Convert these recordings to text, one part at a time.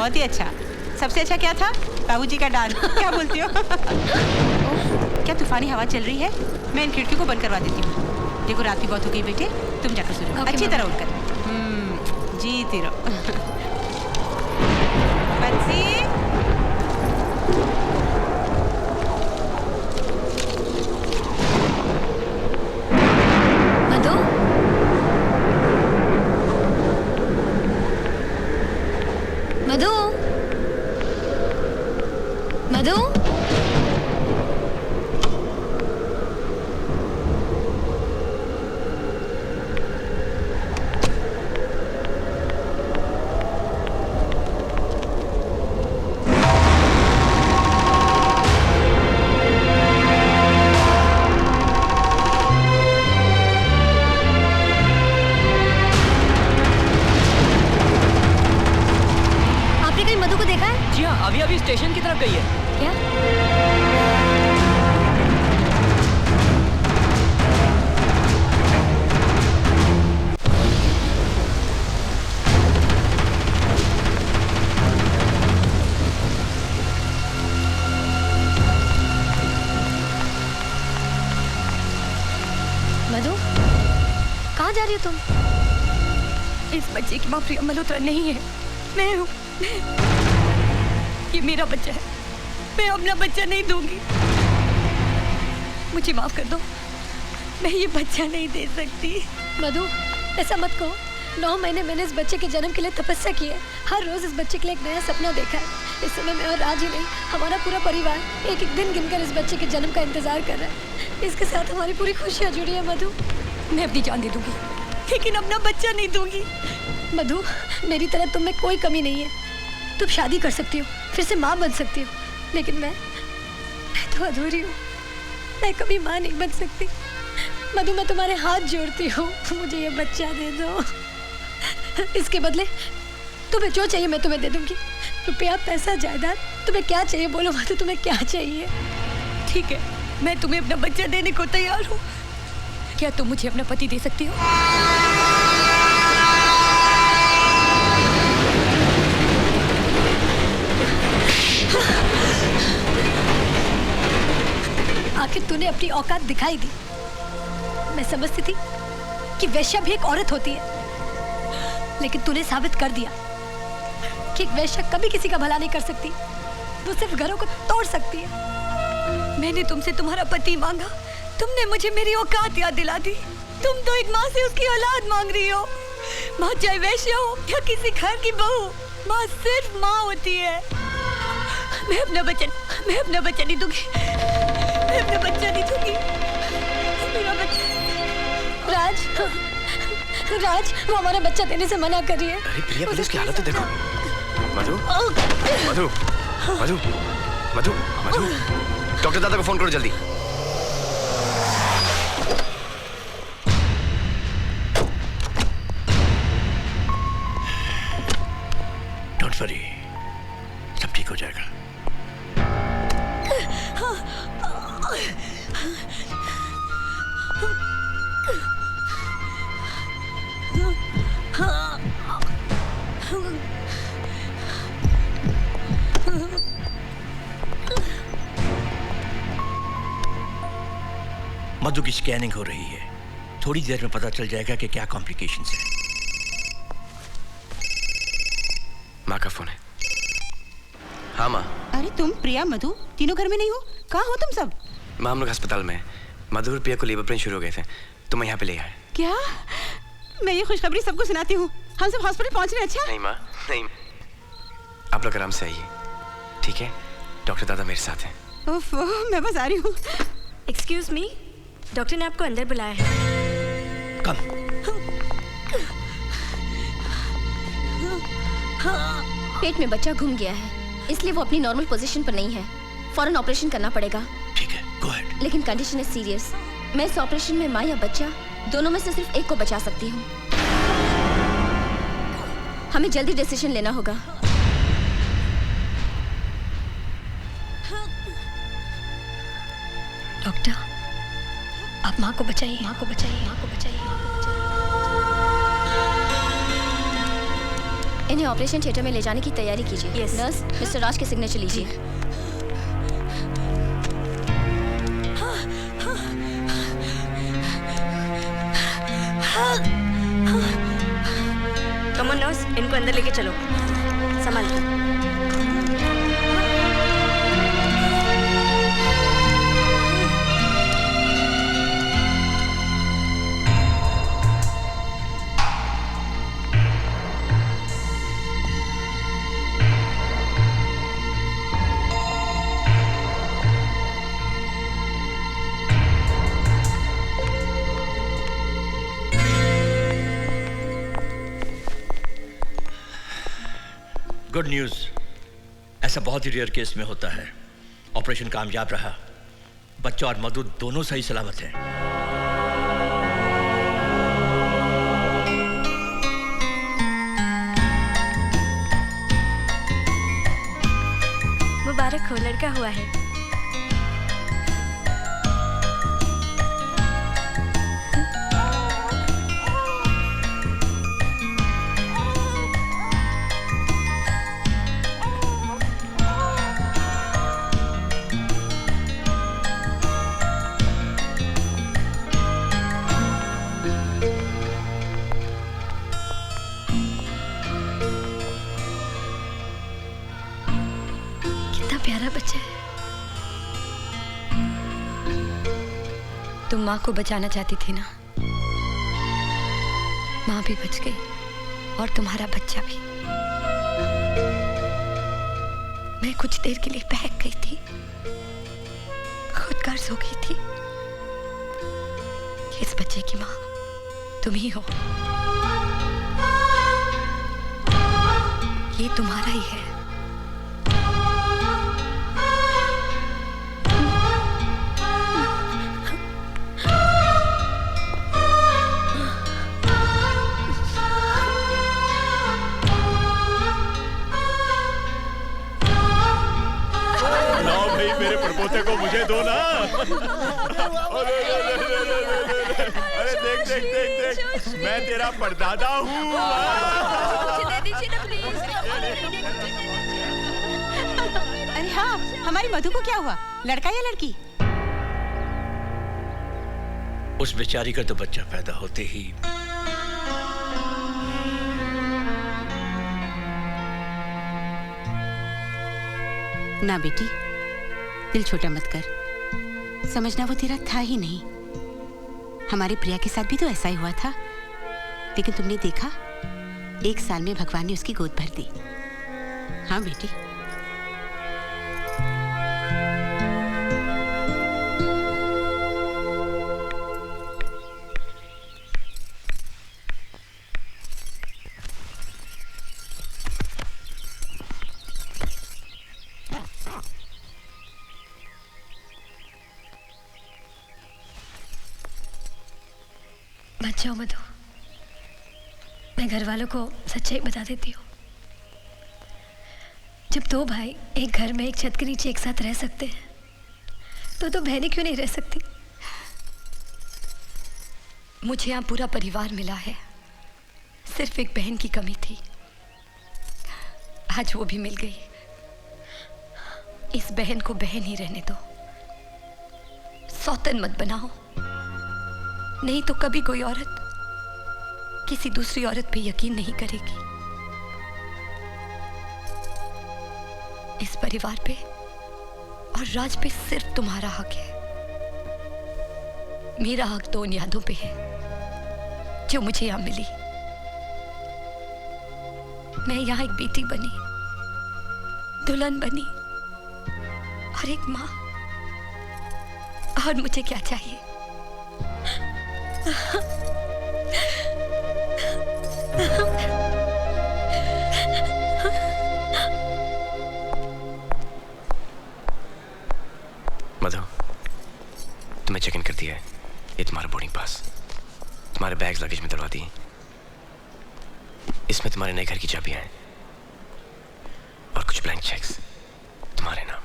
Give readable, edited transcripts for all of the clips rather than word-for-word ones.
बहुत ही अच्छा। सबसे अच्छा क्या था? बाबूजी का डांस। क्या बोलती हो? क्या तूफानी हवा चल रही है? मैं इन खिड़कियों को बंद करवा देती हूँ। देखो रात भी बहुत हो गई बेटे, तुम जाकर सो जाओ अच्छी तरह उठकर। जीती रहो। बंसी। मधु, मधु, मधु, अभी स्टेशन की तरफ गई है। क्या? मधु, कहाँ जा रही हो तुम? इस बच्चे की माँ प्रिया मल्होत्रा नहीं है, मैं हूँ। ये मेरा बच्चा है, मैं अपना बच्चा नहीं दूंगी। मुझे माफ कर दो, मैं ये बच्चा नहीं दे सकती। मधु, ऐसा मत कहो। 9 महीने मैंने इस बच्चे के जन्म के लिए तपस्या की है। हर रोज इस बच्चे के लिए एक नया सपना देखा है। इस समय मैं और राज ही नहीं, हमारा पूरा परिवार एक एक दिन गिनकर इस बच्चे के जन्म का इंतजार कर रहा है। इसके साथ हमारी पूरी खुशियाँ जुड़ी है। मधु, मैं अपनी जान दे दूंगी, लेकिन अपना बच्चा नहीं दूंगी। मधु, मेरी तरह तुम में कोई कमी नहीं है। तुम शादी कर सकती हो, फिर से माँ बन सकती हो, लेकिन मैं तो अधूरी हूँ। मैं कभी माँ नहीं बन सकती। मधु, मैं तुम्हारे हाथ जोड़ती हूँ, मुझे ये बच्चा दे दो। इसके बदले तुम्हें जो चाहिए मैं तुम्हें दे दूंगी। रुपया, पैसा, जायदाद, तुम्हें क्या चाहिए बोलो मधु, तुम्हें क्या चाहिए? ठीक है, मैं तुम्हें अपना बच्चा देने को तैयार हूँ। क्या तुम मुझे अपना पति दे सकती हो? आखिर तूने अपनी औकात दिखाई दी। मैं समझती थी कि वैश्या भी एक औरत होती है, लेकिन तूने साबित कर दिया कि एक वैश्या कभी किसी का भला नहीं कर सकती। वो सिर्फ घरों को तोड़ सकती है। मैंने तुमसे तुम्हारा पति मांगा, तुमने मुझे मेरी औकात याद दिला दी। तुम तो एक माँ से उसकी औलाद मांग रही हो। माँ चाहे वैश्या हो या किसी घर की बहू, माँ सिर्फ माँ होती है। मैं अपना बच्चा नहीं दूंगी। मैं अपना बच्चा नहीं दूंगी। मेरा बच्चा। राज, वो हमारा बच्चा देने से मना कर रही है। अरे प्रिया, पुलिस की हालत तो देखो। मधु, मधु, मधु, मधु, मधु, डॉक्टर दादा को फोन करो जल्दी। डोंट वरी, सब ठीक हो जाएगा। मधु की स्कैनिंग हो रही है, थोड़ी देर में पता चल जाएगा कि क्या कॉम्प्लिकेशंस है। माँ का फोन है। हाँ माँ। अरे तुम, प्रिया, मधु तीनों घर में नहीं हो? कहाँ हो तुम सब? माँ, हम लोग अस्पताल में हैं। मधु और प्रिया को लेबर पेन शुरू हो गए थे, तो मैं यहाँ पे ले आया। क्या? मैं ये खुशखबरी सबको सुनाती हूँ। हम सब हॉस्पिटल पहुँच रहे हैं। अच्छा? नहीं माँ, नहीं। आप लोग आराम से आइए, ठीक है? डॉक्टर दादा मेरे साथ हैं। उफ, मैं बस आ रही हूँ। एक्सक्यूज मी, डॉक्टर ने आपको अंदर बुलाया है। कम। पेट में बच्चा घूम गया है, इसलिए वो अपनी नॉर्मल पोजीशन पर नहीं है। फौरन ऑपरेशन करना पड़ेगा। ठीक है, गो अहेड। लेकिन कंडीशन इज सीरियस। मैं इस ऑपरेशन में माँ या बच्चा दोनों में से सिर्फ एक को बचा सकती हूँ। हमें जल्दी डिसीजन लेना होगा। डॉक्टर, आप माँ को बचाइए, माँ को बचाइए, माँ को बचाइए, माँ को बचाइए। इन्हें ऑपरेशन थिएटर में ले जाने की तैयारी कीजिए। Yes. नर्स, मिस्टर राज के सिग्नेचर लीजिए। कमन नर्स, इनको अंदर लेके चलो, संभाल के। गुड न्यूज़, ऐसा बहुत ही रेयर केस में होता है। ऑपरेशन कामयाब रहा, बच्चा और मधु दोनों सही सलामत हैं। मुबारक हो, लड़का हुआ है। प्यारा बच्चा है। तुम माँ को बचाना चाहती थी ना, माँ भी बच गई और तुम्हारा बच्चा भी। मैं कुछ देर के लिए बहक गई थी, खुद गर्ज हो गई थी। इस बच्चे की माँ तुम ही हो, ये तुम्हारा ही है। मेरे परपोते को मुझे दो ना। अरे देख देख देख देख, मैं तेरा परदादा हूँ। अरे हाँ, हमारी मधु को क्या हुआ, लड़का या लड़की? उस बेचारी का तो बच्चा पैदा होते ही ना बेटी, दिल छोटा मत कर। समझना वो तेरा था ही नहीं। हमारे प्रिया के साथ भी तो ऐसा ही हुआ था, लेकिन तुमने देखा, 1 साल में भगवान ने उसकी गोद भर दी। हाँ बेटी। मत जाओ मधु, मैं घर वालों को सच्चाई बता देती हूँ। जब 2 भाई एक घर में एक छत के नीचे एक साथ रह सकते हैं, तो बहनें क्यों नहीं रह सकती? मुझे यहाँ पूरा परिवार मिला है, सिर्फ एक बहन की कमी थी, आज वो भी मिल गई। इस बहन को बहन ही रहने दो, सौतन मत बनाओ, नहीं तो कभी कोई औरत किसी दूसरी औरत पे यकीन नहीं करेगी। इस परिवार पे और राज पे सिर्फ तुम्हारा हक है। मेरा हक तो उन यादों पे है जो मुझे यहां मिली। मैं यहां एक बेटी बनी, दुल्हन बनी और एक मां, और मुझे क्या चाहिए? मधु, तुम्हें चेक इन कर दिया है। ये तुम्हारा बोर्डिंग पास, तुम्हारे बैग्स लगेज में दलवा दिए। इसमें तुम्हारे नए घर की चाबियां हैं और कुछ ब्लैंक चेक्स तुम्हारे नाम,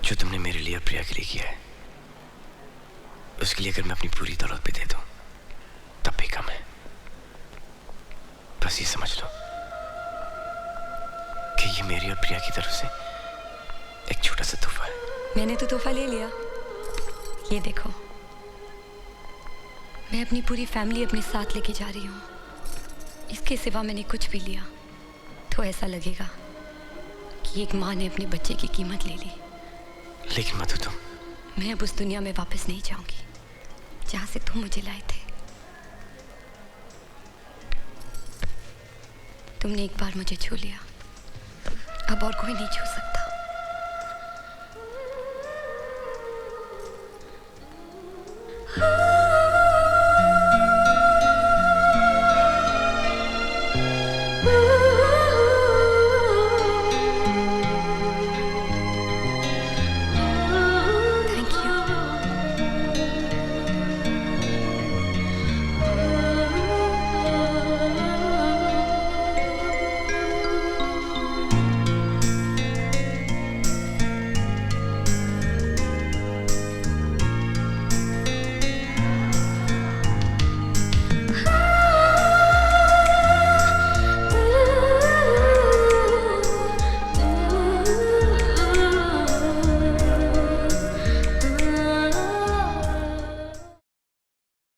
जो तुमने मेरे लिए और प्रिया के लिए किया है। उसके लिए अगर मैं अपनी पूरी दौलत पे दे दूं तब भी कम है। बस ये समझ लो कि ये मेरी और प्रिया की तरफ से एक छोटा सा तोहफा है। मैंने तो तोहफा ले लिया। ये देखो, मैं अपनी पूरी फैमिली अपने साथ लेके जा रही हूँ। इसके सिवा मैंने कुछ भी लिया तो ऐसा लगेगा कि एक माँ ने अपने बच्चे की कीमत ले ली। लेकिन मधु तुम, मैं अब उस दुनिया में वापस नहीं जाऊंगी जहाँ से तुम मुझे लाए थे। तुमने एक बार मुझे छू लिया, अब और कोई नहीं छू सकता। Ah